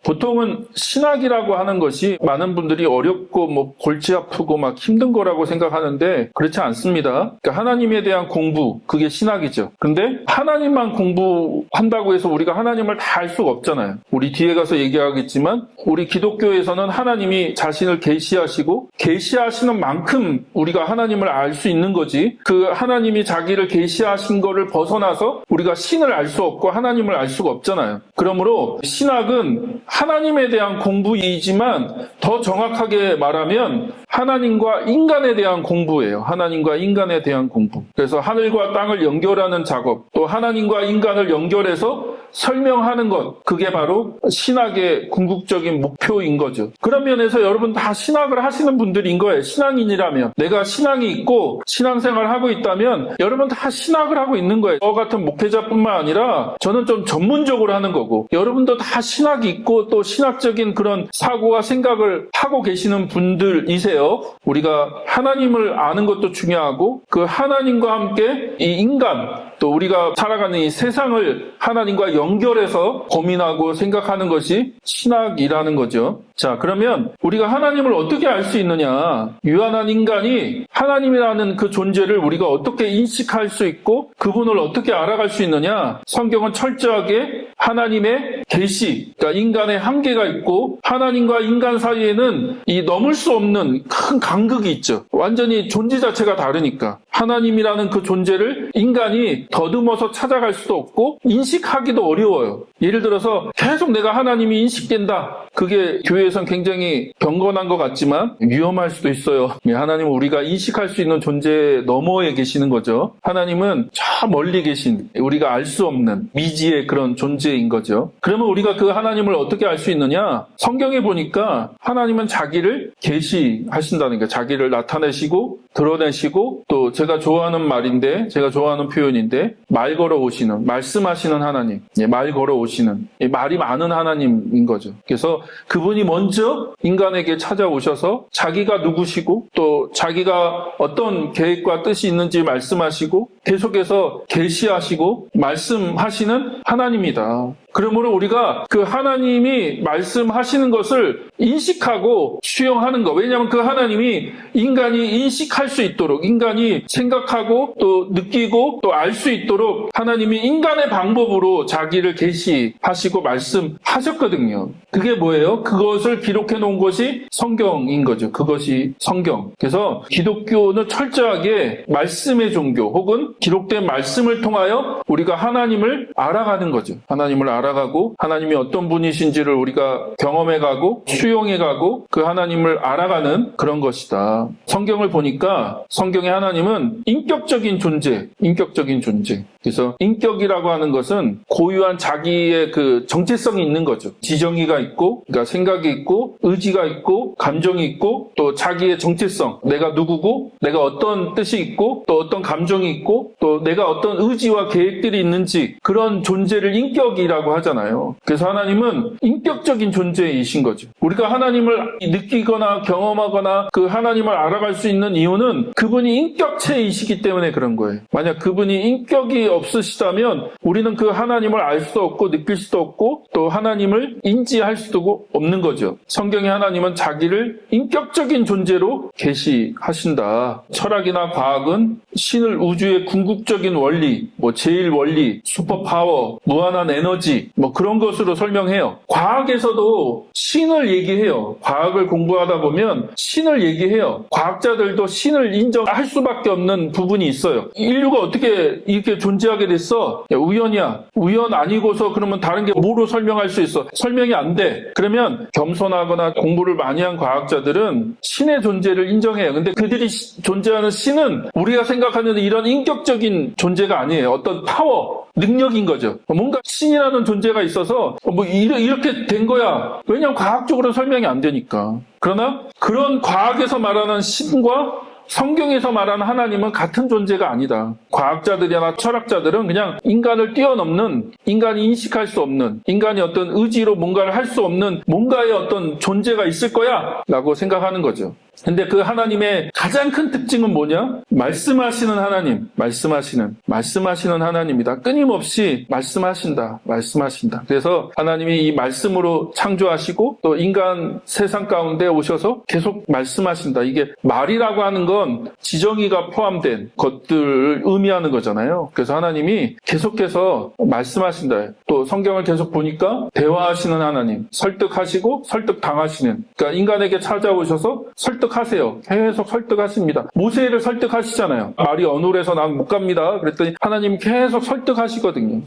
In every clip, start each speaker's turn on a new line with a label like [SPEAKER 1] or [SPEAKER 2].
[SPEAKER 1] 보통은 신학이라고 하는 것이 많은 분들이 어렵고 뭐 골치 아프고 막 힘든 거라고 생각하는데 그렇지 않습니다. 그러니까 하나님에 대한 공부, 그게 신학이죠. 근데 하나님만 공부한다고 해서 우리가 하나님을 다 알 수가 없잖아요. 우리 뒤에 가서 얘기하겠지만 우리 기독교에서는 하나님이 자신을 계시하시고 계시하시는 만큼 우리가 하나님을 알 수 있는 거지, 그 하나님이 자기를 계시하신 거를 벗어나서 우리가 신을 알 수 없고 하나님을 알 수가 없잖아요. 그러므로 신학은 하나님에 대한 공부이지만 더 정확하게 말하면 하나님과 인간에 대한 공부예요. 하나님과 인간에 대한 공부. 그래서 하늘과 땅을 연결하는 작업, 또 하나님과 인간을 연결해서 설명하는 것, 그게 바로 신학의 궁극적인 목표인 거죠. 그런 면에서 여러분 다 신학을 하시는 분들인 거예요. 신앙인이라면, 내가 신앙이 있고 신앙생활을 하고 있다면 여러분 다 신학을 하고 있는 거예요. 저 같은 목회자뿐만 아니라 저는 좀 전문적으로 하는 거고, 여러분도 다 신학이 있고 또 신학적인 그런 사고와 생각을 하고 계시는 분들이세요. 우리가 하나님을 아는 것도 중요하고 그 하나님과 함께 이 인간, 또 우리가 살아가는 이 세상을 하나님과 연결해서 고민하고 생각하는 것이 신학이라는 거죠. 자, 그러면 우리가 하나님을 어떻게 알 수 있느냐? 유한한 인간이 하나님이라는 그 존재를 우리가 어떻게 인식할 수 있고 그분을 어떻게 알아갈 수 있느냐? 성경은 철저하게 하나님의 계시, 그러니까 인간의 한계가 있고 하나님과 인간 사이에는 이 넘을 수 없는 큰 간극이 있죠. 완전히 존재 자체가 다르니까. 하나님이라는 그 존재를 인간이 더듬어서 찾아갈 수도 없고 인식하기도 어려워요. 예를 들어서 계속 내가 하나님이 인식된다. 그게 교회에선 굉장히 경건한 것 같지만 위험할 수도 있어요. 하나님은 우리가 인식할 수 있는 존재 너머에 계시는 거죠. 하나님은 저 멀리 계신, 우리가 알 수 없는 미지의 그런 존재인 거죠. 그러면 우리가 그 하나님을 어떻게 알 수 있느냐? 성경에 보니까 하나님은 자기를 계시하신다는 거예요. 자기를 나타내시고 드러내시고, 또 제가 좋아하는 말인데, 제가 좋아하는 표현인데, 말 걸어 오시는, 말씀하시는 하나님, 말 걸어 오시는, 말이 많은 하나님인 거죠. 그래서 그분이 먼저 인간에게 찾아오셔서 자기가 누구시고 또 자기가 어떤 계획과 뜻이 있는지 말씀하시고 계속해서 계시하시고 말씀하시는 하나님이다. 그러므로 우리가 그 하나님이 말씀하시는 것을 인식하고 수용하는 것. 왜냐하면 그 하나님이 인간이 인식할 수 있도록, 인간이 생각하고 또 느끼고 또 알 수 있도록 하나님이 인간의 방법으로 자기를 계시하시고 말씀하셨거든요. 그게 뭐예요? 그것을 기록해 놓은 것이 성경인 거죠. 그것이 성경. 그래서 기독교는 철저하게 말씀의 종교 혹은 기록된 말씀을 통하여 우리가 하나님을 알아가는 거죠. 하나님을 알아가고 하나님이 어떤 분이신지를 우리가 경험해가고 수용해가고 그 하나님을 알아가는 그런 것이다. 성경을 보니까 성경의 하나님은 인격적인 존재, 인격적인 존재. 그래서 인격이라고 하는 것은 고유한 자기의 그 정체성이 있는 거죠. 지정의가 있고, 그러니까 생각이 있고, 의지가 있고, 감정이 있고, 또 자기의 정체성, 내가 누구고, 내가 어떤 뜻이 있고, 또 어떤 감정이 있고, 또 내가 어떤 의지와 계획들이 있는지, 그런 존재를 인격이라고 하잖아요. 그래서 하나님은 인격적인 존재이신 거죠. 우리가 하나님을 느끼거나 경험하거나 그 하나님을 알아갈 수 있는 이유는 그분이 인격체이시기 때문에 그런 거예요. 만약 그분이 인격이 없으시다면 우리는 그 하나님을 알 수도 없고 느낄 수도 없고 또 하나님을 인지할 수도 없는 거죠. 성경의 하나님은 자기를 인격적인 존재로 계시하신다. 철학이나 과학은 신을 우주의 궁극적인 원리, 제일 원리, 슈퍼파워, 무한한 에너지, 그런 것으로 설명해요. 과학에서도 신을 얘기해요. 과학을 공부하다 보면 신을 얘기해요. 과학자들도 신을 인정할 수밖에 없는 부분이 있어요. 인류가 어떻게 이렇게 존재하게 됐어? 야, 우연이야. 우연 아니고서 그러면 다른 게 뭐로 설명할 수 있어? 설명이 안 돼. 그러면 겸손하거나 공부를 많이 한 과학자들은 신의 존재를 인정해요. 근데 그들이 존재하는 신은 우리가 생각하는 이런 인격적인 존재가 아니에요. 어떤 파워, 능력인 거죠. 뭔가 신이라는 존재가 있어서 이렇게 된 거야. 왜냐하면 과학적으로 설명이 안 되니까. 그러나 그런 과학에서 말하는 신과 성경에서 말하는 하나님은 같은 존재가 아니다. 과학자들이나 철학자들은 그냥 인간을 뛰어넘는, 인간이 인식할 수 없는, 인간이 어떤 의지로 뭔가를 할 수 없는 뭔가의 어떤 존재가 있을 거야 라고 생각하는 거죠. 근데 그 하나님의 가장 큰 특징은 뭐냐? 말씀하시는 하나님, 말씀하시는 하나님이다. 끊임없이 말씀하신다. 그래서 하나님이 이 말씀으로 창조하시고 또 인간 세상 가운데 오셔서 계속 말씀하신다. 이게 말이라고 하는 건 지정의가 포함된 것들을 의미하는 거잖아요. 그래서 하나님이 계속해서 말씀하신다. 또 성경을 계속 보니까 대화하시는 하나님, 설득하시고 설득당하시는, 그러니까 인간에게 찾아오셔서 설득하세요. 계속 설득하십니다. 모세를 설득하시잖아요. 말이 어눌해서 난 못 갑니다. 그랬더니 하나님 계속 설득하시거든요.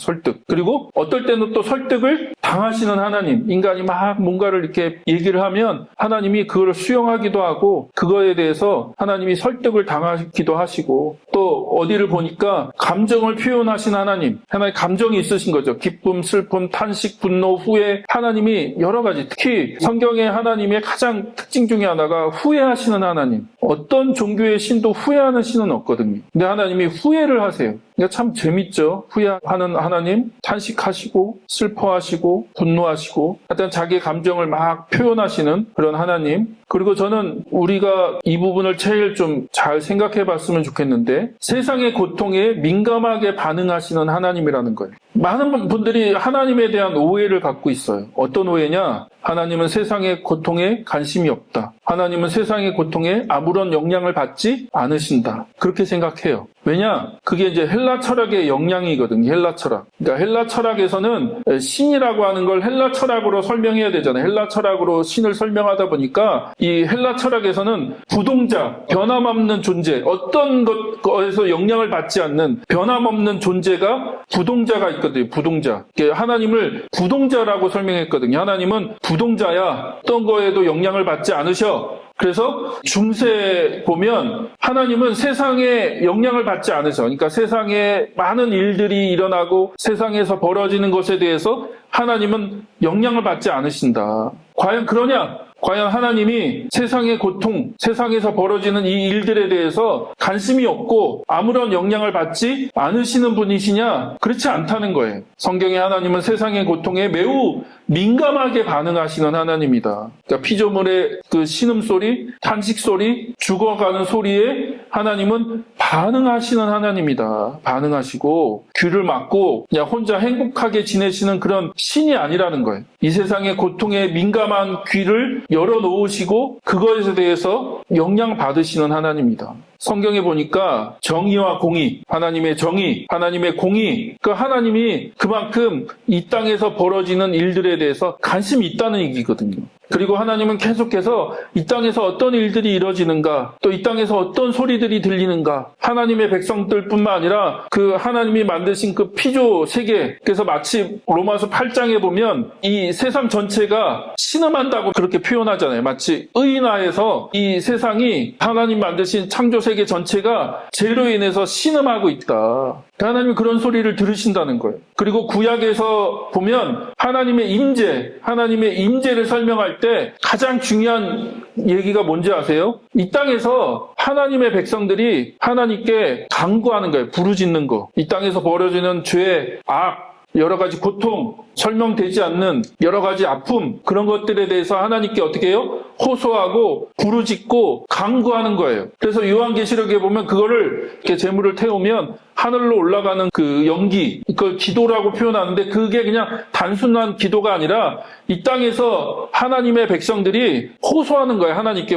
[SPEAKER 1] 그리고 어떨 때는 또 설득을 당하시는 하나님, 인간이 막 뭔가를 이렇게 얘기를 하면 하나님이 그걸 수용하기도 하고 그거에 대해서 하나님이 설득을 당하기도 하시고, 또 어디를 보니까 감정을 표현하신 하나님 감정이 있으신 거죠. 기쁨, 슬픔, 탄식, 분노, 후회, 하나님이 여러 가지, 특히 성경의 하나님의 가장 특징 중에 하나가 후회하시는 하나님. 어떤 종교의 신도 후회하는 신은 없거든요. 근데 하나님이 후회를 하세요. 그러니까 참 재밌죠. 후회하는 하나님, 탄식하시고 슬퍼하시고 분노하시고 하여튼 자기의 감정을 막 표현하시는 그런 하나님. 그리고 저는 우리가 이 부분을 제일 좀 잘 생각해 봤으면 좋겠는데, 세상의 고통에 민감하게 반응하시는 하나님이라는 거예요. 많은 분들이 하나님에 대한 오해를 갖고 있어요. 어떤 오해냐? 하나님은 세상의 고통에 관심이 없다. 하나님은 세상의 고통에 아무런 영향을 받지 않으신다. 그렇게 생각해요. 왜냐? 그게 이제 헬라 철학의 영향이거든요. 헬라 철학. 그러니까 헬라 철학에서는 신이라고 하는 걸 헬라 철학으로 설명해야 되잖아요. 헬라 철학으로 신을 설명하다 보니까 이 헬라 철학에서는 부동자, 변함없는 존재, 어떤 것에서 영향을 받지 않는 변함없는 존재가 부동자가 있거든요. 부동자. 하나님을 부동자라고 설명했거든요. 하나님은 부동자야. 어떤 거에도 영향을 받지 않으셔. 그래서 중세 보면 하나님은 세상에 영향을 받지 않으셔. 그러니까 세상에 많은 일들이 일어나고 세상에서 벌어지는 것에 대해서 하나님은 영향을 받지 않으신다. 과연 그러냐? 과연 하나님이 세상의 고통, 세상에서 벌어지는 이 일들에 대해서 관심이 없고 아무런 영향을 받지 않으시는 분이시냐? 그렇지 않다는 거예요. 성경의 하나님은 세상의 고통에 매우 민감하게 반응하시는 하나님이다. 그러니까 피조물의 그 신음소리, 탄식소리, 죽어가는 소리에 하나님은 반응하시는 하나님이다. 반응하시고 귀를 막고 그냥 혼자 행복하게 지내시는 그런 신이 아니라는 거예요. 이 세상의 고통에 민감한 귀를 열어놓으시고 그것에 대해서 영향받으시는 하나님이다. 성경에 보니까 정의와 공의, 하나님의 정의, 하나님의 공의, 그 하나님이 그만큼 이 땅에서 벌어지는 일들에 대해서 관심이 있다는 얘기거든요. 그리고 하나님은 계속해서 이 땅에서 어떤 일들이 이루어지는가, 또 이 땅에서 어떤 소리들이 들리는가, 하나님의 백성들뿐만 아니라 그 하나님이 만드신 그 피조 세계, 그래서 마치 로마서 8장에 보면 이 세상 전체가 신음한다고 그렇게 표현하잖아요. 마치 의인화해서 이 세상이 하나님 만드신 창조 세계 전체가 죄로 인해서 신음하고 있다. 하나님이 그런 소리를 들으신다는 거예요. 그리고 구약에서 보면 하나님의 임재를 설명할 때 가장 중요한 얘기가 뭔지 아세요? 이 땅에서 하나님의 백성들이 하나님께 간구하는 거예요. 부르짖는 거. 이 땅에서 벌어지는 죄, 악, 여러 가지 고통, 설명되지 않는 여러 가지 아픔, 그런 것들에 대해서 하나님께 어떻게 해요? 호소하고 부르짖고 간구하는 거예요. 그래서 요한계시록에 보면 그거를 이렇게 제물을 태우면 하늘로 올라가는 그 연기, 그걸 기도라고 표현하는데 그게 그냥 단순한 기도가 아니라 이 땅에서 하나님의 백성들이 호소하는 거예요. 하나님께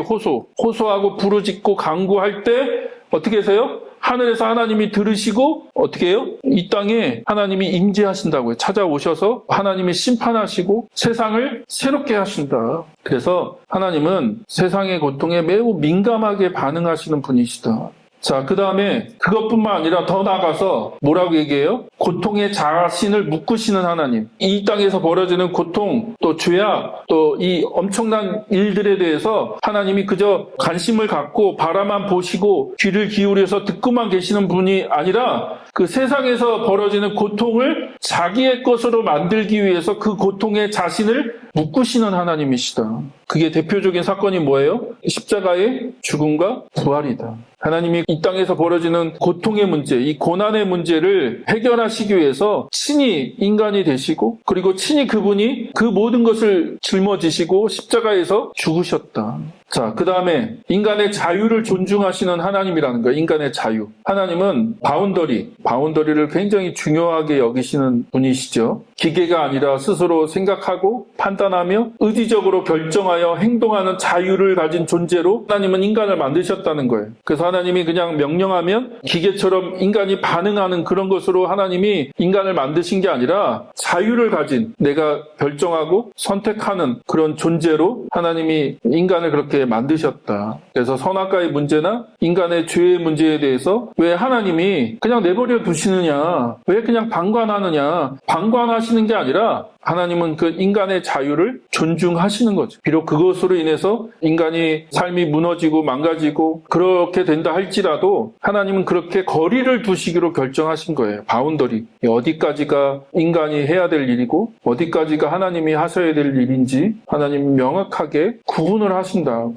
[SPEAKER 1] 호소하고 부르짖고 간구할 때 어떻게 하세요? 하늘에서 하나님이 들으시고 어떻게 해요? 이 땅에 하나님이 임재하신다고요. 찾아오셔서 하나님이 심판하시고 세상을 새롭게 하신다. 그래서 하나님은 세상의 고통에 매우 민감하게 반응하시는 분이시다. 자, 그 다음에 그것뿐만 아니라 더 나아가서 뭐라고 얘기해요? 고통의 자신을 묶으시는 하나님. 이 땅에서 벌어지는 고통, 또 죄악, 또 이 엄청난 일들에 대해서 하나님이 그저 관심을 갖고 바라만 보시고 귀를 기울여서 듣고만 계시는 분이 아니라 그 세상에서 벌어지는 고통을 자기의 것으로 만들기 위해서 그 고통의 자신을 묶으시는 하나님이시다. 그게 대표적인 사건이 뭐예요? 십자가의 죽음과 부활이다. 하나님이 이 땅에서 벌어지는 고통의 문제, 이 고난의 문제를 해결하시기 위해서 친히 인간이 되시고 그리고 친히 그분이 그 모든 것을 짊어지시고 십자가에서 죽으셨다. 자, 그 다음에 인간의 자유를 존중하시는 하나님이라는 거예요. 인간의 자유. 하나님은 바운더리를 굉장히 중요하게 여기시는 분이시죠. 기계가 아니라 스스로 생각하고 판단하며 의지적으로 결정하여 행동하는 자유를 가진 존재로 하나님은 인간을 만드셨다는 거예요. 그래서 하나님이 그냥 명령하면 기계처럼 인간이 반응하는 그런 것으로 하나님이 인간을 만드신 게 아니라 자유를 가진, 내가 결정하고 선택하는 그런 존재로 하나님이 인간을 그렇게 만드셨다. 그래서 선악과의 문제나 인간의 죄의 문제에 대해서 왜 하나님이 그냥 내버려 두시느냐, 왜 그냥 방관하느냐, 방관하시는 게 아니라 하나님은 그 인간의 자유를 존중하시는 거죠. 비록 그것으로 인해서 인간이 삶이 무너지고 망가지고 그렇게 된다 할지라도 하나님은 그렇게 거리를 두시기로 결정하신 거예요. 바운더리. 어디까지가 인간이 해야 될 일이고 어디까지가 하나님이 하셔야 될 일인지 하나님은 명확하게 구분을 하신다.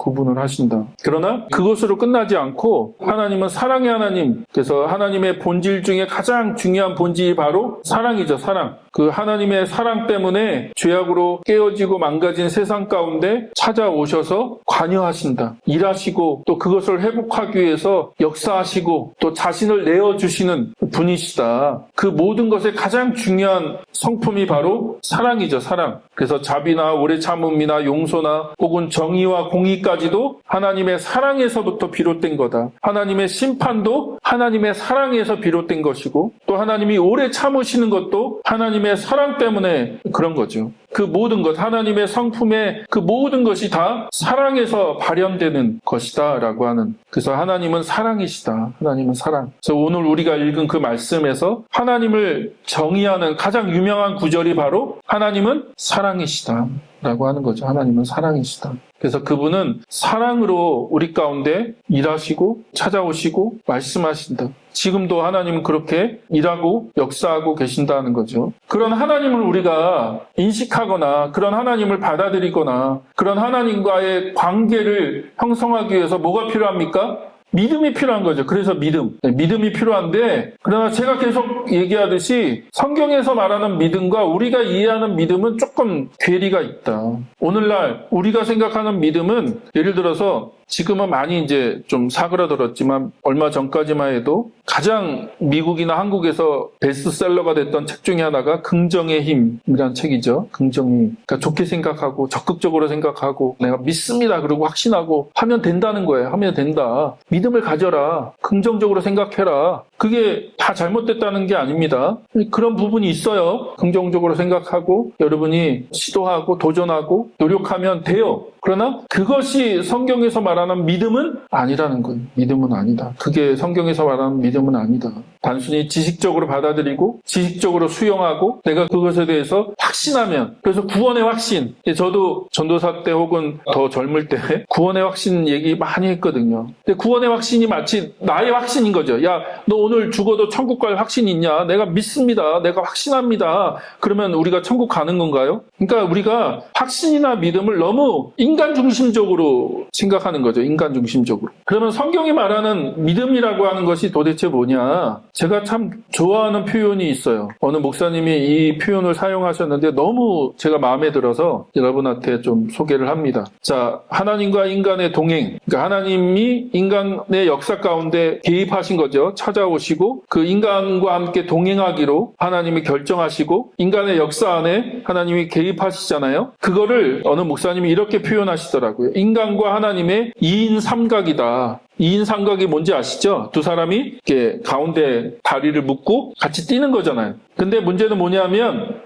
[SPEAKER 1] 그러나 그것으로 끝나지 않고 하나님은 사랑의 하나님. 그래서 하나님의 본질 중에 가장 중요한 본질이 바로 사랑이죠. 사랑. 그 하나님의 사랑 때문에 죄악으로 깨어지고 망가진 세상 가운데 찾아오셔서 관여하신다. 일하시고 또 그것을 회복하기 위해서 역사하시고 또 자신을 내어주시는 분이시다. 그 모든 것의 가장 중요한 성품이 바로 사랑이죠. 사랑. 그래서 자비나 오래 참음이나 용서나 혹은 정의와 공의까지도 하나님의 사랑에서부터 비롯된 거다. 하나님의 심판도 하나님의 사랑에서 비롯된 것이고 또 하나님이 오래 참으시는 것도 하나님의 사랑 때문에 그런 거죠. 그 모든 것, 하나님의 성품의 그 모든 것이 다 사랑에서 발현되는 것이다 라고 하는. 그래서 하나님은 사랑이시다. 하나님은 사랑. 그래서 오늘 우리가 읽은 그 말씀에서 하나님을 정의하는 가장 유명한 구절이 바로 하나님은 사랑이시다 라고 하는 거죠. 하나님은 사랑이시다. 그래서 그분은 사랑으로 우리 가운데 일하시고 찾아오시고 말씀하신다. 지금도 하나님은 그렇게 일하고 역사하고 계신다는 거죠. 그런 하나님을 우리가 인식하거나 그런 하나님을 받아들이거나 그런 하나님과의 관계를 형성하기 위해서 뭐가 필요합니까? 믿음이 필요한 거죠. 그래서 믿음이 필요한데, 그러나 제가 계속 얘기하듯이 성경에서 말하는 믿음과 우리가 이해하는 믿음은 조금 괴리가 있다. 오늘날 우리가 생각하는 믿음은 예를 들어서 지금은 많이 이제 좀 사그라들었지만 얼마 전까지만 해도 가장 미국이나 한국에서 베스트셀러가 됐던 책 중에 하나가 긍정의 힘이라는 책이죠. 긍정의 힘. 그러니까 좋게 생각하고 적극적으로 생각하고 내가 믿습니다. 그리고 확신하고 하면 된다는 거예요. 하면 된다. 믿음을 가져라. 긍정적으로 생각해라. 그게 다 잘못됐다는 게 아닙니다. 그런 부분이 있어요. 긍정적으로 생각하고 여러분이 시도하고 도전하고 노력하면 돼요. 그러나 그것이 성경에서 말하는 믿음은 아니라는 거예요. 믿음은 아니다. 그게 성경에서 말하는 믿음은 아니다. 단순히 지식적으로 받아들이고 지식적으로 수용하고 내가 그것에 대해서 확신하면, 그래서 구원의 확신, 저도 전도사 때 혹은 더 젊을 때 구원의 확신 얘기 많이 했거든요. 근데 구원의 확신이 마치 나의 확신인 거죠. 야, 너 오늘 죽어도 천국 갈 확신 있냐? 내가 믿습니다. 내가 확신합니다. 그러면 우리가 천국 가는 건가요? 그러니까 우리가 확신이나 믿음을 너무 인간 중심적으로 생각하는 거죠. 인간 중심적으로. 그러면 성경이 말하는 믿음이라고 하는 것이 도대체 뭐냐? 제가 참 좋아하는 표현이 있어요. 어느 목사님이 이 표현을 사용하셨는데 너무 제가 마음에 들어서 여러분한테 좀 소개를 합니다. 자, 하나님과 인간의 동행. 그러니까 하나님이 인간의 역사 가운데 개입하신 거죠. 찾아오시고 그 인간과 함께 동행하기로 하나님이 결정하시고 인간의 역사 안에 하나님이 개입하시잖아요. 그거를 어느 목사님이 이렇게 표현하시더라고요. 인간과 하나님의 2인 삼각이다. 2인 삼각이 뭔지 아시죠? 두 사람이 이렇게 가운데 다리를 묶고 같이 뛰는 거잖아요. 근데 문제는 뭐냐면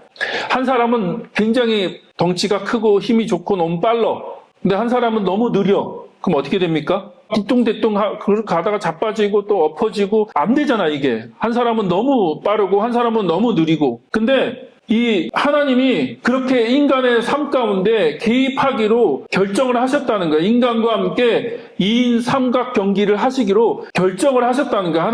[SPEAKER 1] 한 사람은 굉장히 덩치가 크고 힘이 좋고 너무 빨라. 근데 한 사람은 너무 느려. 그럼 어떻게 됩니까? 뒤뚱뒤뚱 가다가 자빠지고 또 엎어지고 안 되잖아, 이게. 한 사람은 너무 빠르고 한 사람은 너무 느리고. 근데 이 하나님이 그렇게 인간의 삶 가운데 개입하기로 결정을 하셨다는 거예요. 인간과 함께 2인 삼각 경기를 하시기로 결정을 하셨다는 거예요.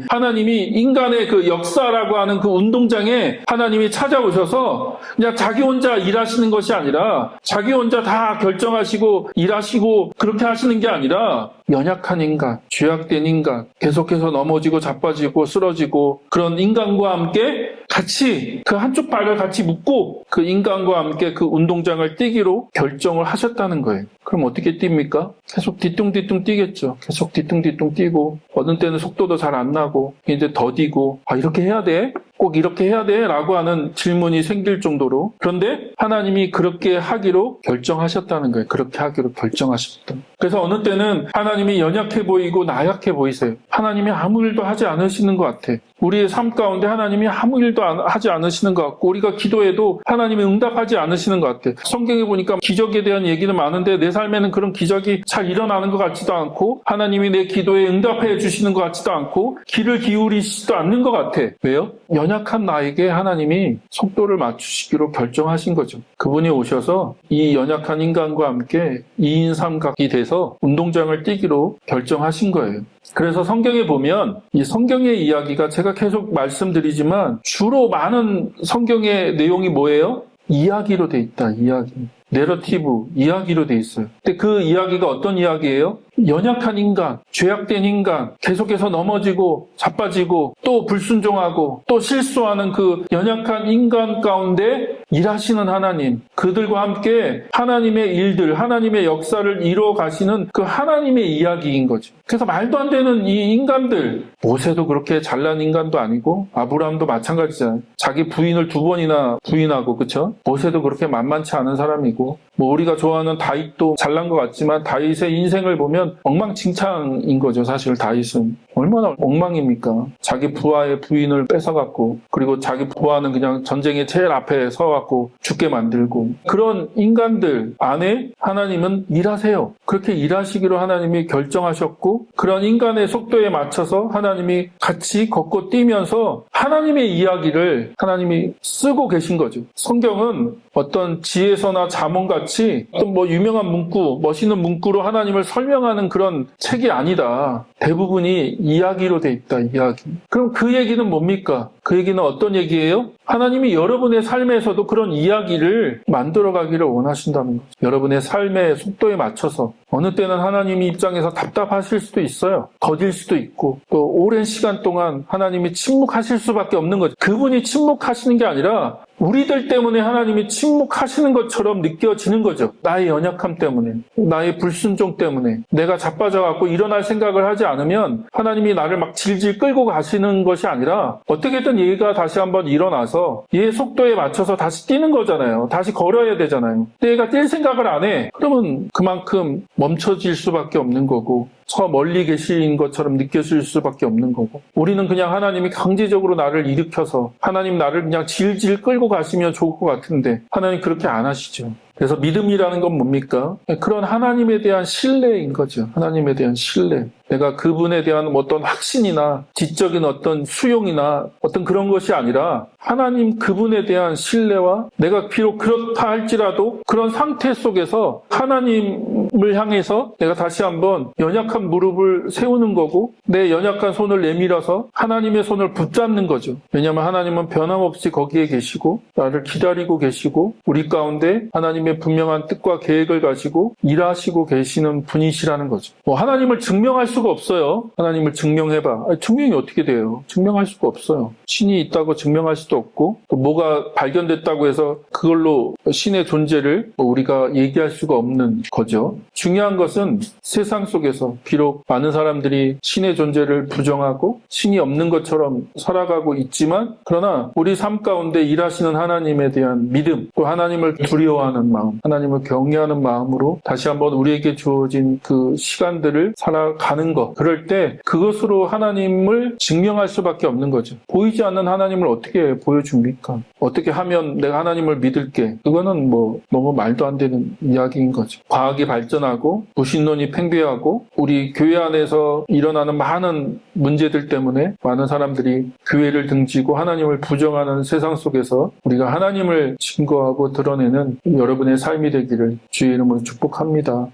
[SPEAKER 1] 하나님이 인간의 그 역사라고 하는 그 운동장에 하나님이 찾아오셔서 그냥 자기 혼자 일하시는 것이 아니라 자기 혼자 다 결정하시고 일하시고 그렇게 하시는 게 아니라 연약한 인간, 죄악된 인간, 계속해서 넘어지고 자빠지고 쓰러지고 그런 인간과 함께 같이 그 한쪽 발을 같이 묶고 그 인간과 함께 그 운동장을 뛰기로 결정을 하셨다는 거예요. 그럼 어떻게 뜁니까? 계속 뒤뚱뒤뚱 뛰겠죠. 계속 뒤뚱뒤뚱 뛰고 어느 때는 속도도 잘 안 나고 이제 더디고 이렇게 해야 돼? 꼭 이렇게 해야 돼? 라고 하는 질문이 생길 정도로. 그런데 하나님이 그렇게 하기로 결정하셨다는 거예요. 그렇게 하기로 결정하셨다. 그래서 어느 때는 하나님이 연약해 보이고 나약해 보이세요. 하나님이 아무 일도 하지 않으시는 것 같아. 우리의 삶 가운데 하나님이 아무 일도 하지 않으시는 것 같고 우리가 기도해도 하나님이 응답하지 않으시는 것 같아. 성경에 보니까 기적에 대한 얘기는 많은데 내 삶에는 그런 기적이 잘 일어나는 것 같지도 않고 하나님이 내 기도에 응답해 주시는 것 같지도 않고 귀를 기울이시지도 않는 것 같아. 왜요? 연약한 나에게 하나님이 속도를 맞추시기로 결정하신 거죠. 그분이 오셔서 이 연약한 인간과 함께 2인 3각이 돼서 운동장을 뛰기로 결정하신 거예요. 그래서 성경에 보면 이 성경의 이야기가 제가 계속 말씀드리지만 주로 많은 성경의 내용이 뭐예요? 이야기로 돼 있다. 이야기. 내러티브, 이야기로 돼 있어요. 근데 그 이야기가 어떤 이야기예요? 연약한 인간, 죄악된 인간, 계속해서 넘어지고 자빠지고 또 불순종하고 또 실수하는 그 연약한 인간 가운데 일하시는 하나님, 그들과 함께 하나님의 일들, 하나님의 역사를 이루어 가시는 그 하나님의 이야기인 거죠. 그래서 말도 안 되는 이 인간들, 모세도 그렇게 잘난 인간도 아니고 아브라함도 마찬가지잖아요. 자기 부인을 2번이나 부인하고, 그쵸? 모세도 그렇게 만만치 않은 사람이고, 뭐 우리가 좋아하는 다윗도 잘난 것 같지만 다윗의 인생을 보면 엉망진창인 거죠. 사실 다윗은 얼마나 엉망입니까? 자기 부하의 부인을 뺏어갖고 그리고 자기 부하는 그냥 전쟁의 제일 앞에 서갖고 죽게 만들고 그런 인간들 안에 하나님은 일하세요. 그렇게 일하시기로 하나님이 결정하셨고 그런 인간의 속도에 맞춰서 하나님이 같이 걷고 뛰면서 하나님의 이야기를 하나님이 쓰고 계신 거죠. 성경은 어떤 지혜서나 잠언같이 어떤 뭐 유명한 문구, 멋있는 문구로 하나님을 설명하는 그런 책이 아니다. 대부분이 이야기로 돼 있다. 이야기. 그럼 그 얘기는 뭡니까? 그 얘기는 어떤 얘기예요? 하나님이 여러분의 삶에서도 그런 이야기를 만들어가기를 원하신다는 거죠. 여러분의 삶의 속도에 맞춰서 어느 때는 하나님 입장에서 답답하실 수도 있어요. 더딜 수도 있고 또 오랜 시간 동안 하나님이 침묵하실 수밖에 없는 거죠. 그분이 침묵하시는 게 아니라 우리들 때문에 하나님이 침묵하시는 것처럼 느껴지는 거죠. 나의 연약함 때문에, 나의 불순종 때문에 내가 자빠져갖고 일어날 생각을 하지 않으면 하나님이 나를 막 질질 끌고 가시는 것이 아니라 어떻게든 얘가 다시 한번 일어나서 얘의 속도에 맞춰서 다시 뛰는 거잖아요. 다시 걸어야 되잖아요. 근데 얘가 뛸 생각을 안 해. 그러면 그만큼 멈춰질 수밖에 없는 거고 저 멀리 계신 것처럼 느껴질 수밖에 없는 거고 우리는 그냥 하나님이 강제적으로 나를 일으켜서 하나님 나를 그냥 질질 끌고 가시면 좋을 것 같은데 하나님 그렇게 안 하시죠. 그래서 믿음이라는 건 뭡니까? 그런 하나님에 대한 신뢰인 거죠. 하나님에 대한 신뢰. 내가 그분에 대한 어떤 확신이나 지적인 어떤 수용이나 어떤 그런 것이 아니라 하나님 그분에 대한 신뢰와 내가 비록 그렇다 할지라도 그런 상태 속에서 하나님을 향해서 내가 다시 한번 연약한 무릎을 세우는 거고 내 연약한 손을 내밀어서 하나님의 손을 붙잡는 거죠. 왜냐하면 하나님은 변함없이 거기에 계시고 나를 기다리고 계시고 우리 가운데 하나님의 분명한 뜻과 계획을 가지고 일하시고 계시는 분이시라는 거죠. 하나님을 증명할 수가 없어요. 하나님을 증명해봐. 증명이 어떻게 돼요? 증명할 수가 없어요. 신이 있다고 증명할 수도 없고 또 뭐가 발견됐다고 해서 그걸로 신의 존재를 우리가 얘기할 수가 없는 거죠. 중요한 것은 세상 속에서 비록 많은 사람들이 신의 존재를 부정하고 신이 없는 것처럼 살아가고 있지만 그러나 우리 삶 가운데 일하시는 하나님에 대한 믿음 또 하나님을 두려워하는 마음 하나님을 경외하는 마음으로 다시 한번 우리에게 주어진 그 시간들을 살아가는 것 그럴 때 그것으로 하나님을 증명할 수밖에 없는 거죠. 보이지 않는 하나님을 어떻게 보여줍니까? 어떻게 하면 내가 하나님을 믿을게? 그거는 뭐 너무 말도 안 되는 이야기인 거죠. 과학이 발전하고 무신론이 팽배하고 우리 교회 안에서 일어나는 많은 문제들 때문에 많은 사람들이 교회를 등지고 하나님을 부정하는 세상 속에서 우리가 하나님을 증거하고 드러내는 여러분의 삶이 되기를 주의 이름으로 축복합니다.